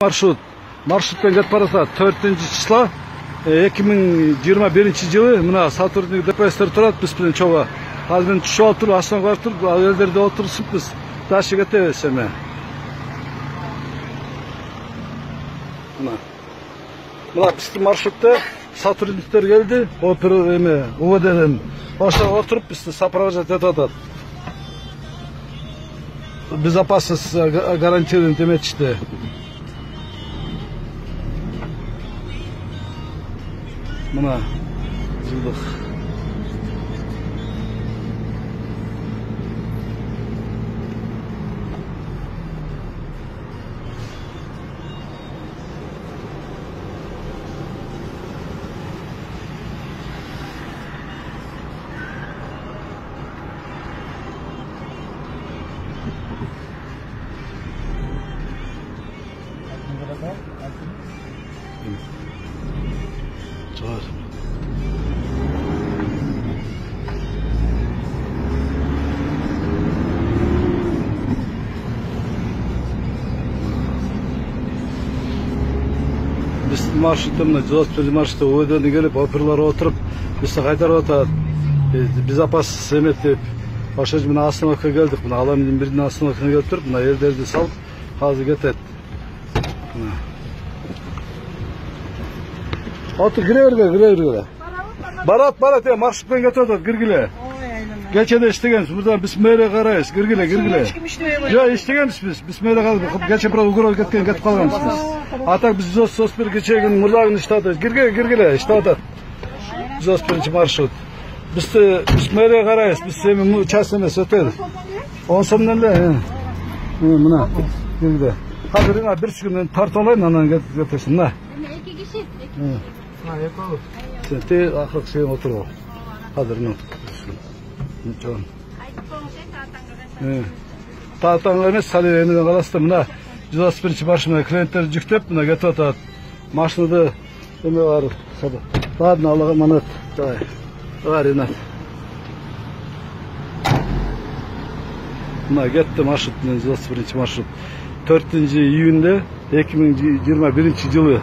маршрутпен кетип баратат. 4-числа 2021-жылы мына сотрудник ДПСтер турат биз менен чогуу. Азыр мен түшүп алып туруп, астына барып туруп, ал жерде отурушупбуз. Дальше кетебиз эми. Мына биздин маршрутта сотрудниктер келди. Опера эми УВДден ошо отуруп бизди сопровождать этип атат. Безопасность гарантирован деметишти. Мына жылдык. Биздин маршрутта мына велосипед маршрутта УВДден келип, оперлар отуруп, бизди кайтарып атат. Безопасность эметип, ошо мына остановкага келдик. Мына аламдын биринин остановкасына келип туруп, мына элдерди салып, азыр кетет. Отур, кире бергиле. Барат, маршрутпен кетип атат, киргиле. Кечеде иштегенбиз, мурда биз мэрия карайбыз, киргиле. Жок, иштегенбиз биз мэрия карайбыз. Кече бирок угров кетип калганбыз биз. А так биз ЗОС-1 кечеге күнү мурдагы иштеп атат. Киргиле, иштеп атат. ЗОС-1 маршрут. Биз мэрия карайбыз, биз эми час эмес өтөбүз. 10 сомдон эле. Мына, киргиле. Азыр бир секунд тартып алайын, анан кетесиң, мына. Эми 2 киши. Экөө. Сен акыркы сен отуруп ал. Азыр мына. Чоң. Таатаңга эмес, саленеден каласыздар. Мына 161 машина клиенттер жүктөп, мына кетип атат. Машинада эме бар. Ладно, Аллага манат. Давай, Ренат. Мына кетти маршрут, 161 маршрут. 4-июнда 2021 жылы